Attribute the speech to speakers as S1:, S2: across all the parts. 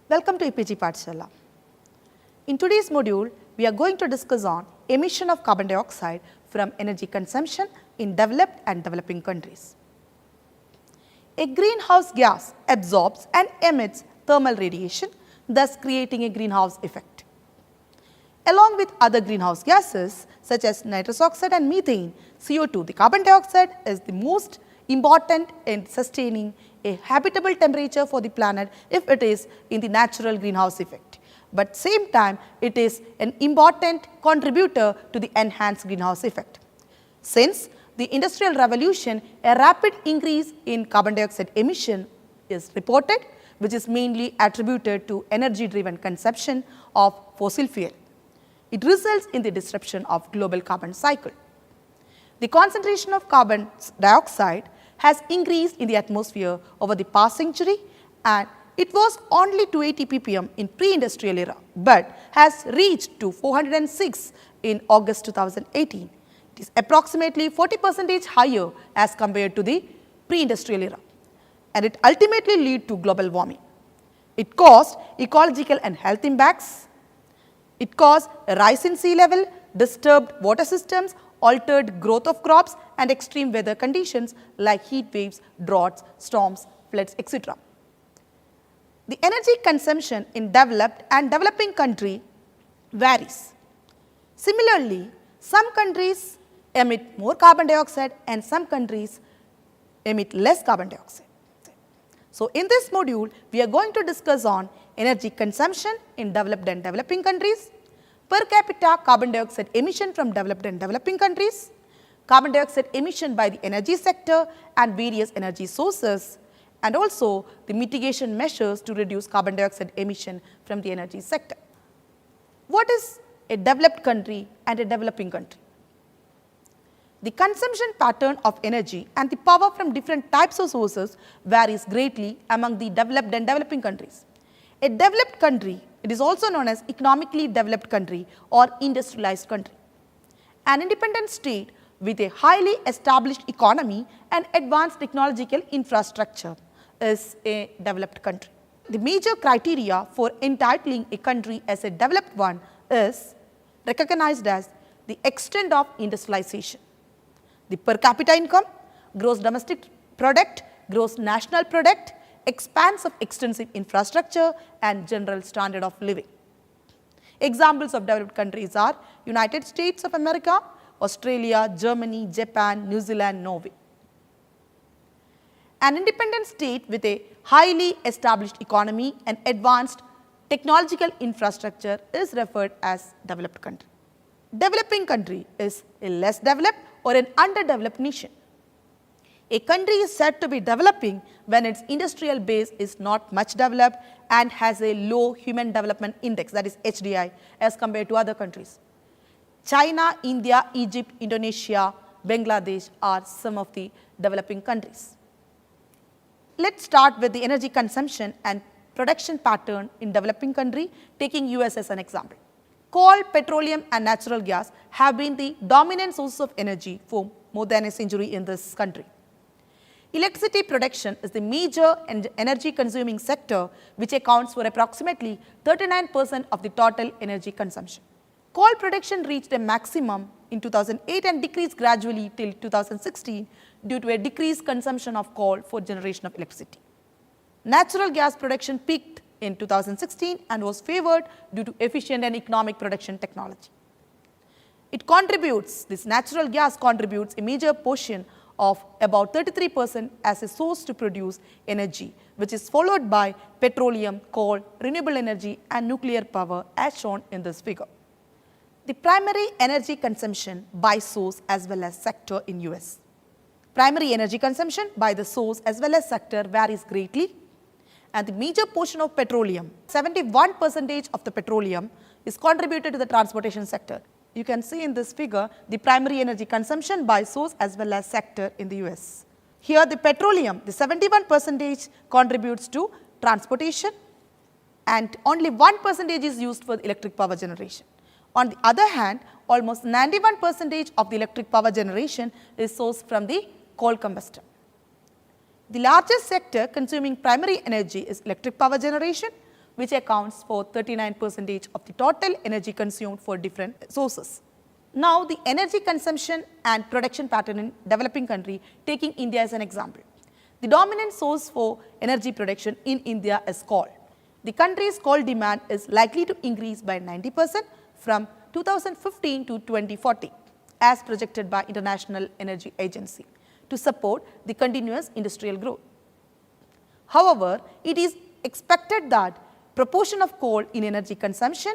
S1: Welcome to EPG Pathshala. In today's module, we are going to discuss on emission of carbon dioxide from energy consumption in developed and developing countries. A greenhouse gas absorbs and emits thermal radiation, thus creating a greenhouse effect. Along with other greenhouse gases such as nitrous oxide and methane, CO2, the carbon dioxide is the most important in sustaining a habitable temperature for the planet if it is in the natural greenhouse effect. But same time, it is an important contributor to the enhanced greenhouse effect. Since the Industrial Revolution, a rapid increase in carbon dioxide emission is reported, which is mainly attributed to energy-driven consumption of fossil fuel. It results in the disruption of global carbon cycle. The concentration of carbon dioxide has increased in the atmosphere over the past century, and it was only 280 ppm in pre-industrial era, but has reached to 406 in August 2018. It is approximately 40% higher as compared to the pre-industrial era, and it ultimately leads to global warming. It caused ecological and health impacts. It caused a rise in sea level, disturbed water systems, altered growth of crops, and extreme weather conditions like heat waves, droughts, storms, floods, etc. The energy consumption in developed and developing country varies. Similarly, some countries emit more carbon dioxide and some countries emit less carbon dioxide. So, in this module, we are going to discuss on energy consumption in developed and developing countries, per capita carbon dioxide emission from developed and developing countries, carbon dioxide emission by the energy sector and various energy sources, and also the mitigation measures to reduce carbon dioxide emission from the energy sector. What is a developed country and a developing country? The consumption pattern of energy and the power from different types of sources varies greatly among the developed and developing countries. A developed country, it is also known as economically developed country or industrialized country. An independent state with a highly established economy and advanced technological infrastructure is a developed country. The major criteria for entitling a country as a developed one is recognized as the extent of industrialization, the per capita income, gross domestic product, gross national product, expanse of extensive infrastructure, and general standard of living. Examples of developed countries are United States of America, Australia, Germany, Japan, New Zealand, Norway. An independent state with a highly established economy and advanced technological infrastructure is referred as developed country. Developing country is a less developed or an underdeveloped nation. A country is said to be developing when its industrial base is not much developed and has a low human development index, that is HDI, as compared to other countries. China, India, Egypt, Indonesia, Bangladesh are some of the developing countries. Let's start with the energy consumption and production pattern in developing country, taking US as an example. Coal, petroleum and natural gas have been the dominant source of energy for more than a century in this country. Electricity production is the major energy consuming sector, which accounts for approximately 39% of the total energy consumption. Coal production reached a maximum in 2008 and decreased gradually till 2016 due to a decreased consumption of coal for generation of electricity. Natural gas production peaked in 2016 and was favored due to efficient and economic production technology. This natural gas contributes a major portion of about 33% as a source to produce energy, which is followed by petroleum, coal, renewable energy and nuclear power as shown in this figure. The primary energy consumption by source as well as sector in US. Primary energy consumption by the source as well as sector varies greatly, and the major portion of petroleum, 71% of the petroleum is contributed to the transportation sector. You can see in this figure the primary energy consumption by source as well as sector in the US. Here the petroleum, the 71% contributes to transportation and only 1% is used for electric power generation. On the other hand, almost 91% of the electric power generation is sourced from the coal combustion. The largest sector consuming primary energy is electric power generation, which accounts for 39% of the total energy consumed for different sources. Now, the energy consumption and production pattern in developing country, taking India as an example. The dominant source for energy production in India is coal. The country's coal demand is likely to increase by 90% from 2015 to 2040 as projected by International Energy Agency to support the continuous industrial growth. However, it is expected that proportion of coal in energy consumption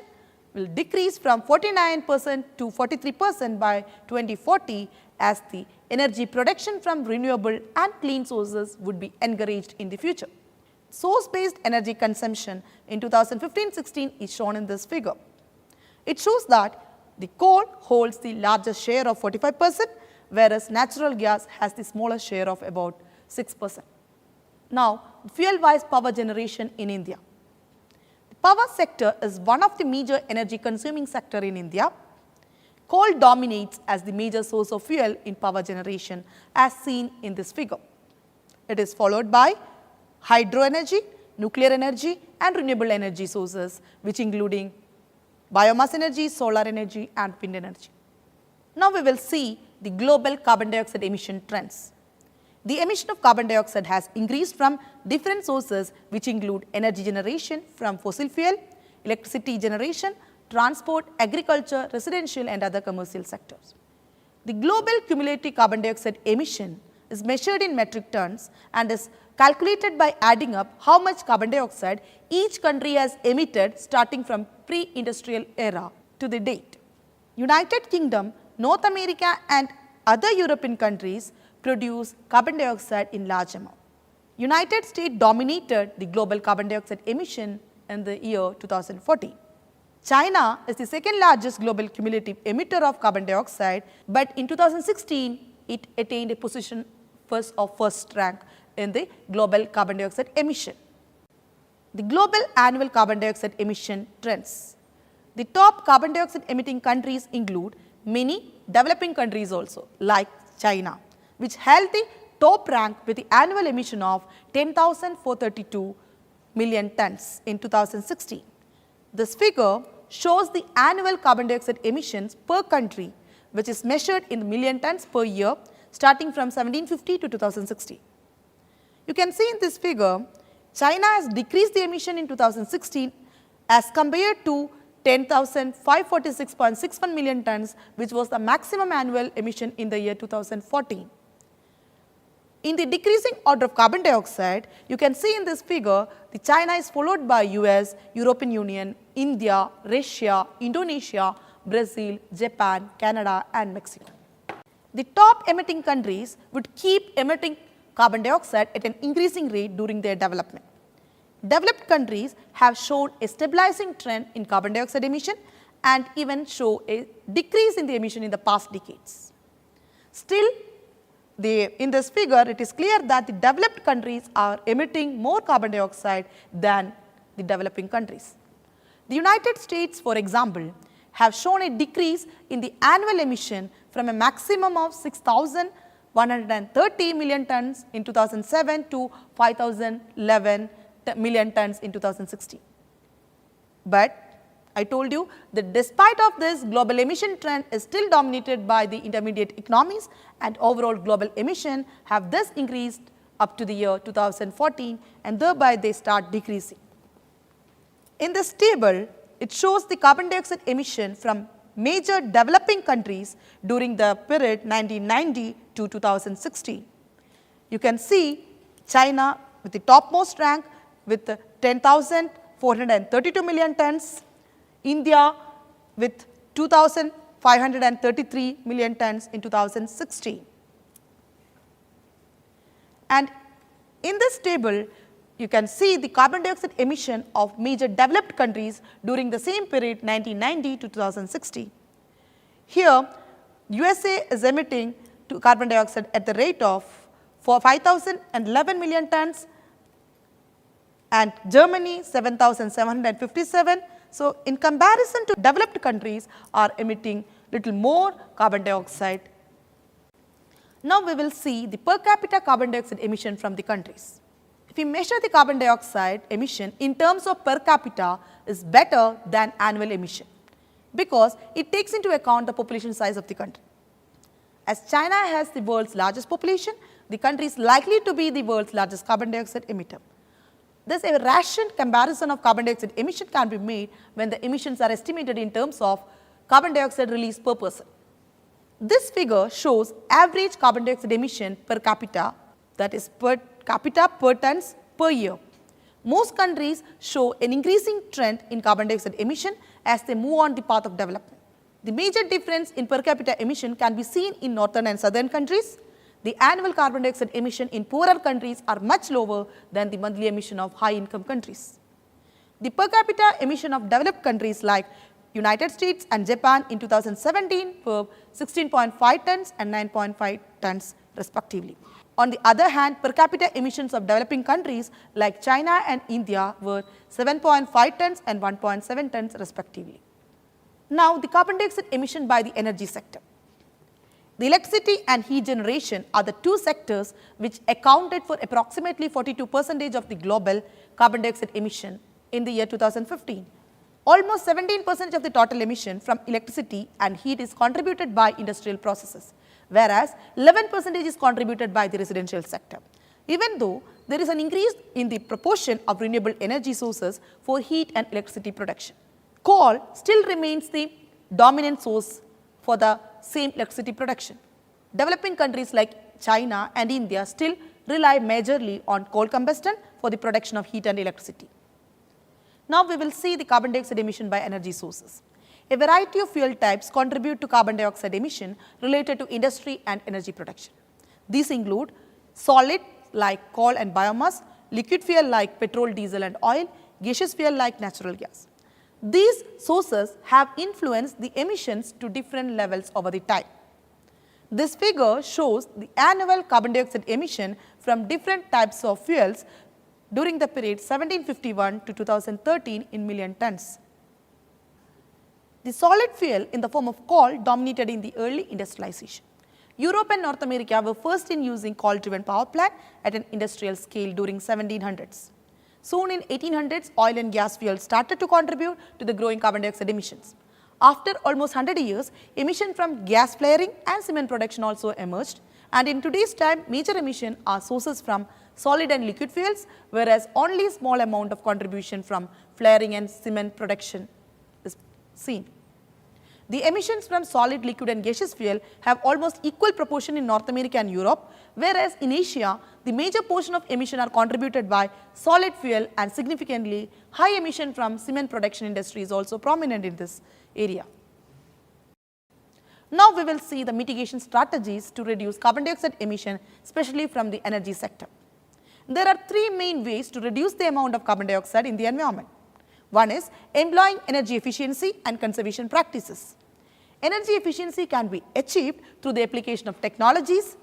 S1: will decrease from 49% to 43% by 2040 as the energy production from renewable and clean sources would be encouraged in the future. Source-based energy consumption in 2015-16 is shown in this figure. It shows that the coal holds the largest share of 45%, whereas natural gas has the smallest share of about 6%. Now, fuel-wise power generation in India. The power sector is one of the major energy consuming sector in India. Coal dominates as the major source of fuel in power generation as seen in this figure. It is followed by hydro energy, nuclear energy and renewable energy sources which including biomass energy, solar energy and wind energy. Now we will see the global carbon dioxide emission trends. The emission of carbon dioxide has increased from different sources which include energy generation from fossil fuel, electricity generation, transport, agriculture, residential and other commercial sectors. The global cumulative carbon dioxide emission is measured in metric tons and is calculated by adding up how much carbon dioxide each country has emitted starting from pre-industrial era to the date. United Kingdom, North America and other European countries produce carbon dioxide in large amount. United States dominated the global carbon dioxide emission in the year 2014. China is the second largest global cumulative emitter of carbon dioxide, but in 2016 it attained a position first rank in the global carbon dioxide emission. The global annual carbon dioxide emission trends. The top carbon dioxide emitting countries include many developing countries also like China, which held the top rank with the annual emission of 10,432 million tons in 2016. This figure shows the annual carbon dioxide emissions per country, which is measured in million tons per year starting from 1750 to 2060. You can see in this figure, China has decreased the emission in 2016 as compared to 10,546.61 million tons, which was the maximum annual emission in the year 2014. In the decreasing order of carbon dioxide, you can see in this figure, the China is followed by US, European Union, India, Russia, Indonesia, Brazil, Japan, Canada and Mexico. The top emitting countries would keep emitting carbon dioxide at an increasing rate during their development. Developed countries have shown a stabilizing trend in carbon dioxide emission and even show a decrease in the emission in the past decades. Still, in this figure, it is clear that the developed countries are emitting more carbon dioxide than the developing countries. The United States, for example, have shown a decrease in the annual emission from a maximum of 6,130 million tons in 2007 to 5,011 million tons in 2016. But I told you that despite of this, global emission trend is still dominated by the intermediate economies and overall global emission have thus increased up to the year 2014 and thereby they start decreasing. In this table, it shows the carbon dioxide emission from major developing countries during the period 1990 to 2016. You can see China with the topmost rank with 10,432 million tons, India with 2,533 million tons in 2016. And in this table, you can see the carbon dioxide emission of major developed countries during the same period 1990 to 2016. Here, USA is emitting carbon dioxide at the rate of 5,011 million tons and Germany 7,757. So, in comparison to developed countries are emitting little more carbon dioxide. Now, we will see the per capita carbon dioxide emission from the countries. If we measure the carbon dioxide emission in terms of per capita is better than annual emission because it takes into account the population size of the country. As China has the world's largest population, the country is likely to be the world's largest carbon dioxide emitter. Thus, a rationed comparison of carbon dioxide emission can be made when the emissions are estimated in terms of carbon dioxide release per person. This figure shows average carbon dioxide emission per capita, that is per capita per tons per year. Most countries show an increasing trend in carbon dioxide emission as they move on the path of development. The major difference in per capita emission can be seen in northern and southern countries. The annual carbon dioxide emission in poorer countries are much lower than the monthly emission of high income countries. The per capita emission of developed countries like United States and Japan in 2017 were 16.5 tons and 9.5 tons respectively. On the other hand, per capita emissions of developing countries like China and India were 7.5 tons and 1.7 tons respectively. Now, the carbon dioxide emission by the energy sector. The electricity and heat generation are the two sectors which accounted for approximately 42% of the global carbon dioxide emission in the year 2015. Almost 17% of the total emission from electricity and heat is contributed by industrial processes, whereas 11% is contributed by the residential sector. Even though there is an increase in the proportion of renewable energy sources for heat and electricity production, coal still remains the dominant source for the same electricity production. Developing countries like China and India still rely majorly on coal combustion for the production of heat and electricity. Now, we will see the carbon dioxide emission by energy sources. A variety of fuel types contribute to carbon dioxide emission related to industry and energy production. These include solid like coal and biomass, liquid fuel like petrol, diesel and oil, gaseous fuel like natural gas. These sources have influenced the emissions to different levels over the time. This figure shows the annual carbon dioxide emission from different types of fuels during the period 1751 to 2013 in million tons. The solid fuel in the form of coal dominated in the early industrialization. Europe and North America were first in using coal-driven power plant at an industrial scale during 1700s. Soon in 1800s, oil and gas fuel started to contribute to the growing carbon dioxide emissions. After almost 100 years, emission from gas flaring and cement production also emerged, and in today's time, major emission are sources from solid and liquid fuels, whereas only small amount of contribution from flaring and cement production is seen. The emissions from solid, liquid and gaseous fuel have almost equal proportion in North America and Europe, whereas in Asia, the major portion of emission are contributed by solid fuel, and significantly high emission from cement production industry is also prominent in this area. Now, we will see the mitigation strategies to reduce carbon dioxide emission, especially from the energy sector. There are three main ways to reduce the amount of carbon dioxide in the environment. One is employing energy efficiency and conservation practices. Energy efficiency can be achieved through the application of technologies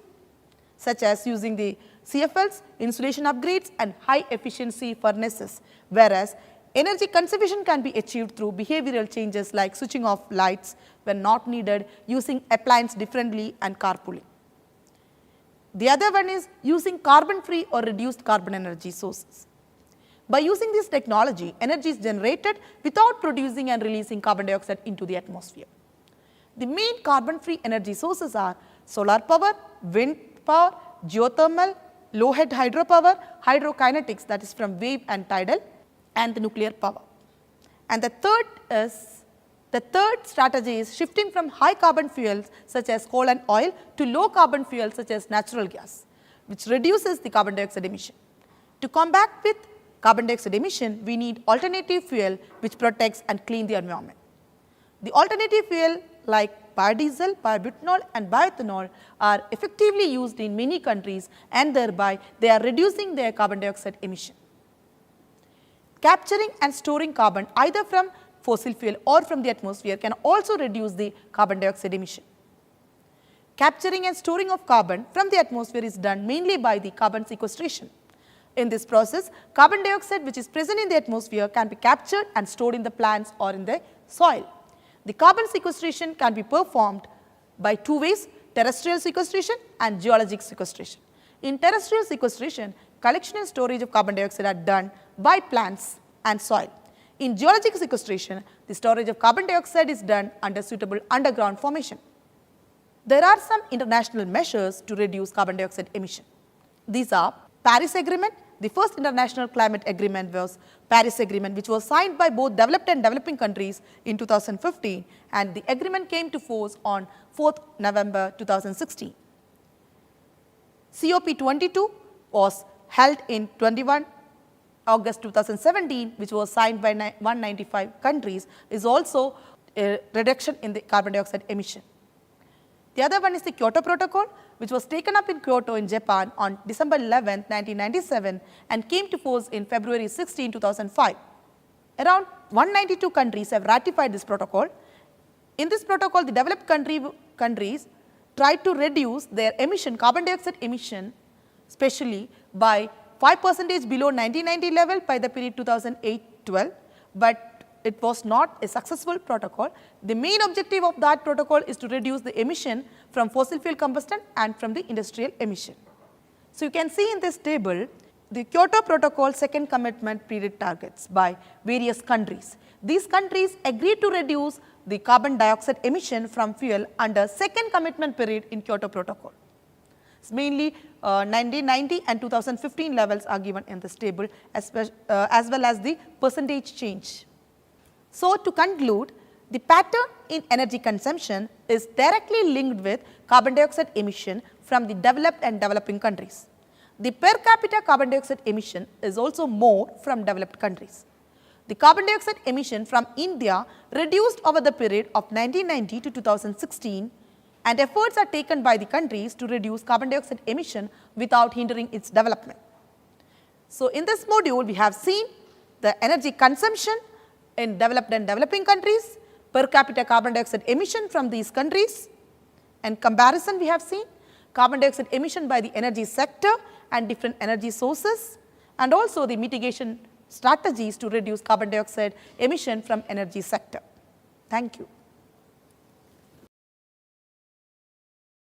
S1: such as using the CFLs, insulation upgrades and high efficiency furnaces, whereas energy conservation can be achieved through behavioral changes like switching off lights when not needed, using appliances differently and carpooling. The other one is using carbon-free or reduced carbon energy sources. By using this technology, energy is generated without producing and releasing carbon dioxide into the atmosphere. The main carbon-free energy sources are solar power, wind power, geothermal, low-head hydropower, hydrokinetics, that is from wave and tidal, and the nuclear power. And the third strategy is shifting from high carbon fuels such as coal and oil to low carbon fuels such as natural gas, which reduces the carbon dioxide emission. To combat with carbon dioxide emission, we need alternative fuel which protects and clean the environment. The alternative fuel like biodiesel, biobutanol and bioethanol are effectively used in many countries, and thereby they are reducing their carbon dioxide emission. Capturing and storing carbon either from fossil fuel or from the atmosphere can also reduce the carbon dioxide emission. Capturing and storing of carbon from the atmosphere is done mainly by the carbon sequestration. In this process, carbon dioxide which is present in the atmosphere can be captured and stored in the plants or in the soil. The carbon sequestration can be performed by two ways: terrestrial sequestration and geologic sequestration. In terrestrial sequestration, collection and storage of carbon dioxide are done by plants and soil. In geologic sequestration, the storage of carbon dioxide is done under suitable underground formation. There are some international measures to reduce carbon dioxide emission. These are Paris Agreement. The first international climate agreement was Paris Agreement, which was signed by both developed and developing countries in 2015, and the agreement came to force on 4th November 2016. COP22 was held in 21 August 2017, which was signed by 195 countries, is also a reduction in the carbon dioxide emission. The other one is the Kyoto Protocol, which was taken up in Kyoto in Japan on December 11, 1997 and came to force in February 16, 2005. Around 192 countries have ratified this protocol. In this protocol, the developed countries tried to reduce their emission, carbon dioxide emission, especially by 5% below 1990 level by the period 2008-12, but it was not a successful protocol. The main objective of that protocol is to reduce the emission from fossil fuel combustion and from the industrial emission. So, you can see in this table the Kyoto Protocol second commitment period targets by various countries. These countries agreed to reduce the carbon dioxide emission from fuel under second commitment period in Kyoto Protocol. It's mainly 1990 and 2015 levels are given in this table as well as the percentage change. So, to conclude, the pattern in energy consumption is directly linked with carbon dioxide emission from the developed and developing countries. The per capita carbon dioxide emission is also more from developed countries. The carbon dioxide emission from India reduced over the period of 1990 to 2016, and efforts are taken by the countries to reduce carbon dioxide emission without hindering its development. So, in this module, we have seen the energy consumption in developed and developing countries, per capita carbon dioxide emission from these countries, and comparison we have seen carbon dioxide emission by the energy sector and different energy sources, and also the mitigation strategies to reduce carbon dioxide emission from energy sector. Thank you.